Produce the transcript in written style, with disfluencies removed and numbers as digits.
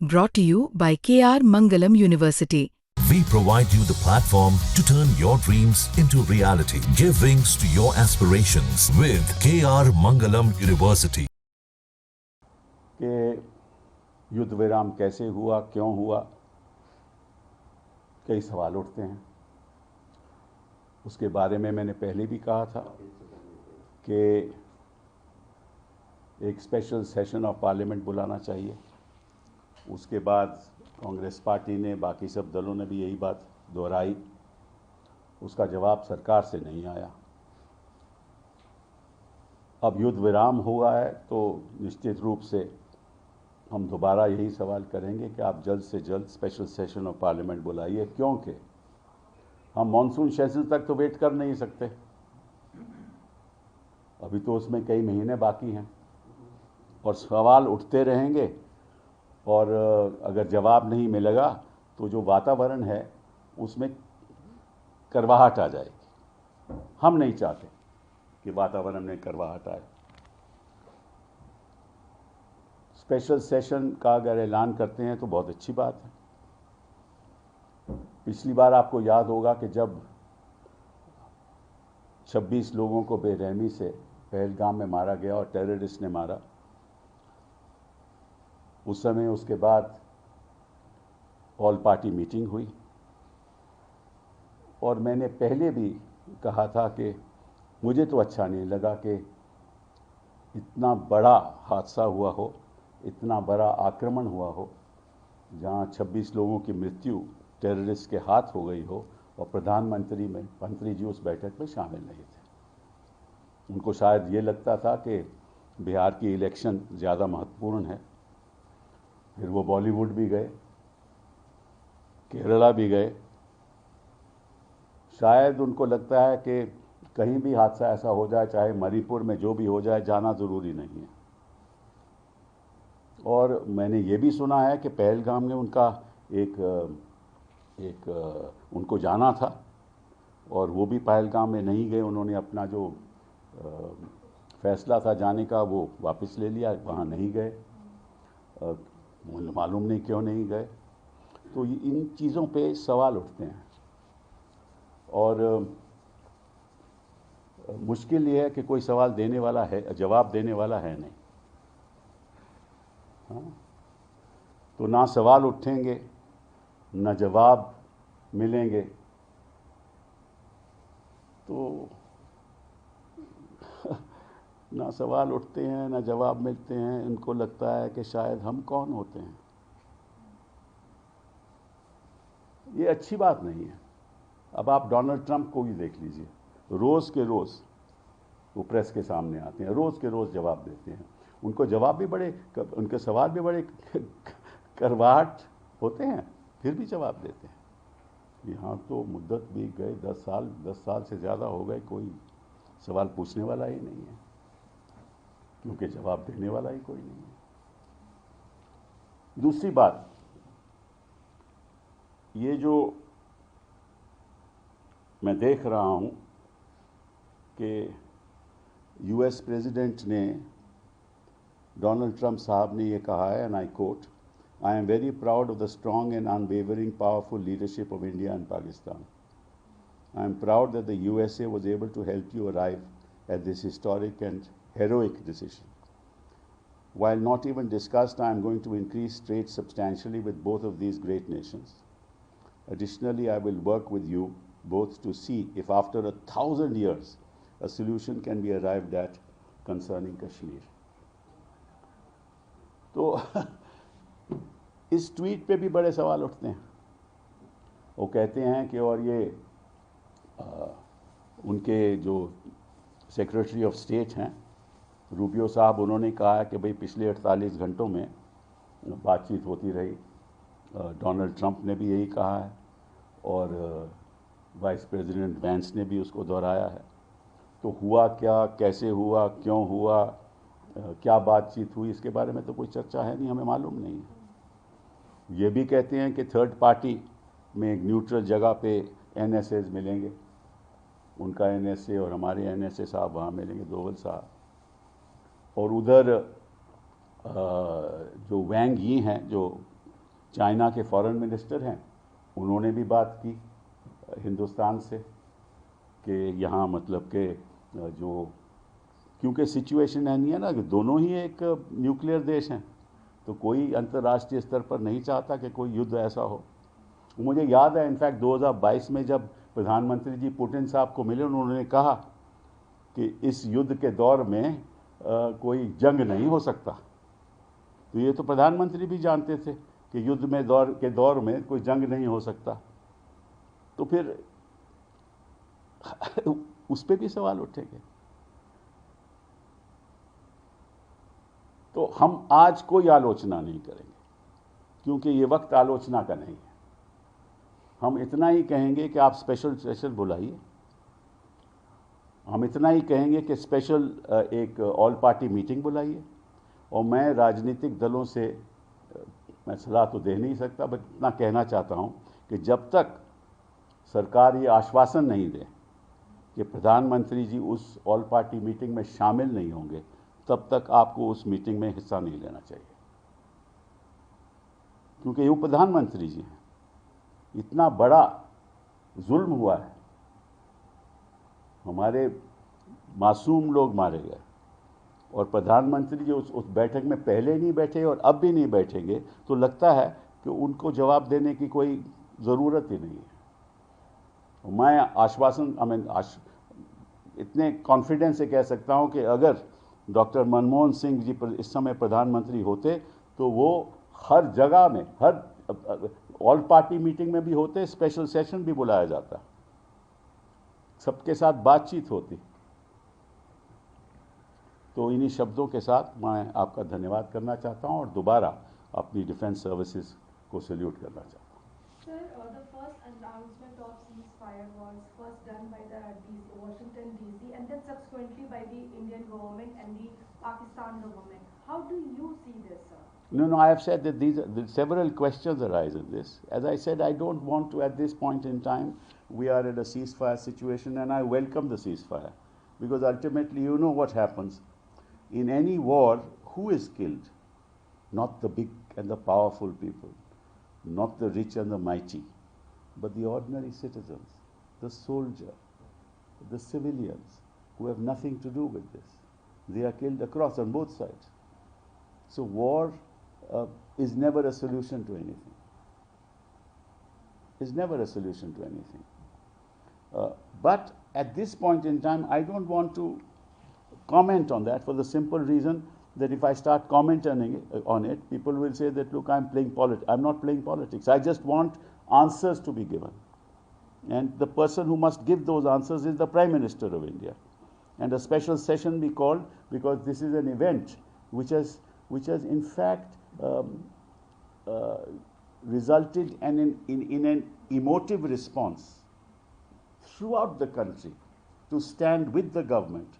Brought to you by KR Mangalam University. We provide you the platform to turn your dreams into reality. Give wings to your aspirations with KR Mangalam University. कि युद्ध विराम कैसे हुआ, क्यों हुआ, कई सवाल उठते हैं। उसके बारे में मैंने पहले भी कहा था कि एक स्पेशल सेशन ऑफ पार्लियामेंट बुलाना चाहिए। उसके बाद कांग्रेस पार्टी ने, बाकी सब दलों ने भी यही बात दोहराई। उसका जवाब सरकार से नहीं आया। अब युद्ध विराम हुआ है तो निश्चित रूप से हम दोबारा यही सवाल करेंगे कि आप जल्द से जल्द स्पेशल सेशन ऑफ पार्लियामेंट बुलाइए, क्योंकि हम मॉनसून सेशन तक तो वेट कर नहीं सकते। अभी तो उसमें कई महीने बाकी हैं और सवाल उठते रहेंगे और अगर जवाब नहीं मिलेगा तो जो वातावरण है उसमें करवाहट आ जाएगी। हम नहीं चाहते कि वातावरण में करवाहट आए। स्पेशल सेशन का अगर ऐलान करते हैं तो बहुत अच्छी बात है। पिछली बार आपको याद होगा कि जब 26 लोगों को बेरहमी से पहलगाम में मारा गया और टेररिस्ट ने मारा, उस समय उसके बाद ऑल पार्टी मीटिंग हुई और मैंने पहले भी कहा था कि मुझे तो अच्छा नहीं लगा कि इतना बड़ा हादसा हुआ हो, इतना बड़ा आक्रमण हुआ हो, जहां 26 लोगों की मृत्यु टेररिस्ट के हाथ हो गई हो और मंत्री जी उस बैठक में शामिल नहीं थे। उनको शायद ये लगता था कि बिहार की इलेक्शन ज़्यादा महत्वपूर्ण है। फिर वो बॉलीवुड भी गए, केरला भी गए। शायद उनको लगता है कि कहीं भी हादसा ऐसा हो जाए, चाहे मणिपुर में जो भी हो जाए, जाना ज़रूरी नहीं है। और मैंने ये भी सुना है कि पहलगाम में उनका उनको जाना था और वो भी पहलगाम में नहीं गए। उन्होंने अपना जो फैसला था जाने का वो वापस ले लिया, वहाँ नहीं गए। मालूम नहीं क्यों नहीं गए। तो इन चीज़ों पे सवाल उठते हैं और मुश्किल ये है कि कोई सवाल देने वाला है, जवाब देने वाला है नहीं। हाँ? तो ना सवाल उठेंगे ना जवाब मिलेंगे, तो ना सवाल उठते हैं ना जवाब मिलते हैं। इनको लगता है कि शायद हम कौन होते हैं। ये अच्छी बात नहीं है। अब आप डोनाल्ड ट्रंप को भी देख लीजिए, रोज़ के रोज़ वो प्रेस के सामने आते हैं, रोज़ के रोज़ जवाब देते हैं। उनको जवाब भी बड़े, उनके सवाल भी बड़े करवाहट होते हैं, फिर भी जवाब देते हैं। यहाँ तो मुद्दत भी गए 10 साल से ज़्यादा हो गए, कोई सवाल पूछने वाला ही नहीं है, क्योंकि जवाब देने वाला ही कोई नहीं है। दूसरी बात, ये जो मैं देख रहा हूँ कि यूएस प्रेसिडेंट ने, डोनाल्ड ट्रंप साहब ने ये कहा है, and I quote, I am very proud of the strong and unwavering powerful leadership of India and Pakistan. I am proud that the USA was able to help you arrive at this historic and heroic decision. While not even discussed, I am going to increase trade substantially with both of these great nations. Additionally, I will work with you both to see if after 1,000 years a solution can be arrived at concerning Kashmir. तो इस tweet पे भी बड़े सवाल उठते हैं। वो कहते हैं कि और ये उनके जो सेक्रेटरी ऑफ स्टेट हैं रूबियो साहब, उन्होंने कहा है कि भाई पिछले 48 घंटों में बातचीत होती रही। डोनाल्ड ट्रंप ने भी यही कहा है और वाइस प्रेसिडेंट वैंस ने भी उसको दोहराया है। तो हुआ क्या, कैसे हुआ, क्यों हुआ, क्या बातचीत हुई, इसके बारे में तो कोई चर्चा है नहीं, हमें मालूम नहीं है। ये भी कहते हैं कि थर्ड पार्टी में एक न्यूट्रल जगह पे एनएसएज मिलेंगे, उनका एनएसए और हमारे एनएसए साहब वहाँ मिलेंगे, दोवल साहब। और उधर जो वैंग यी हैं, जो चाइना के फॉरेन मिनिस्टर हैं, उन्होंने भी बात की हिंदुस्तान से कि यहाँ मतलब के जो, क्योंकि सिचुएशन है नहीं है ना कि दोनों ही एक न्यूक्लियर देश हैं, तो कोई अंतर्राष्ट्रीय स्तर पर नहीं चाहता कि कोई युद्ध ऐसा हो। मुझे याद है इनफैक्ट 2022 में जब प्रधानमंत्री जी पुतिन साहब को मिले, उन्होंने कहा कि इस युद्ध के दौर में कोई जंग नहीं हो सकता। तो ये तो प्रधानमंत्री भी जानते थे कि युद्ध में दौर में कोई जंग नहीं हो सकता। तो फिर उस पर भी सवाल उठेंगे। तो हम आज कोई आलोचना नहीं करेंगे, क्योंकि ये वक्त आलोचना का नहीं है। हम इतना ही कहेंगे कि आप स्पेशल सेशन बुलाइए, हम इतना ही कहेंगे कि स्पेशल एक ऑल पार्टी मीटिंग बुलाइए, और मैं राजनीतिक दलों से मैं सलाह तो दे नहीं सकता, बट इतना कहना चाहता हूं कि जब तक सरकार ये आश्वासन नहीं दे कि प्रधानमंत्री जी उस ऑल पार्टी मीटिंग में शामिल नहीं होंगे, तब तक आपको उस मीटिंग में हिस्सा नहीं लेना चाहिए, क्योंकि वो प्रधानमंत्री जी हैं। इतना बड़ा जुल्म हुआ है, हमारे मासूम लोग मारे गए, और प्रधानमंत्री जी उस बैठक में पहले नहीं बैठे और अब भी नहीं बैठेंगे, तो लगता है कि उनको जवाब देने की कोई ज़रूरत ही नहीं है। मैं आश्वासन इतने कॉन्फिडेंस से कह सकता हूं कि अगर डॉक्टर मनमोहन सिंह जी इस समय प्रधानमंत्री होते तो वो हर जगह में, हर ऑल पार्टी मीटिंग में भी होते, स्पेशल सेशन भी बुलाया जाता, सबके साथ बातचीत होती। तो इन्हीं शब्दों के साथ मैं आपका धन्यवाद करना चाहता हूं और दोबारा अपनी डिफेंस सर्विसेज को सैल्यूट करना चाहता हूं। Sir, the first announcement of ceasefire was first done by the Washington DC and then subsequently by the Indian government and the Pakistan government. How do you see this, sir? No, I have said that several questions arise in this. As I said, I don't want to, at this point in time, we are in a ceasefire situation, and I welcome the ceasefire, because ultimately you know what happens. In any war, who is killed? Not the big and the powerful people, not the rich and the mighty, but the ordinary citizens, the soldier, the civilians who have nothing to do with this. They are killed across on both sides. So war is never a solution to anything. Is never a solution to anything. But at this point in time, I don't want to comment on that, for the simple reason that if I start commenting on it, people will say that, look, I'm playing politics. I'm not playing politics. I just want answers to be given. And the person who must give those answers is the Prime Minister of India. And a special session be called, because this is an event which has in fact resulted in an emotive response throughout the country to stand with the government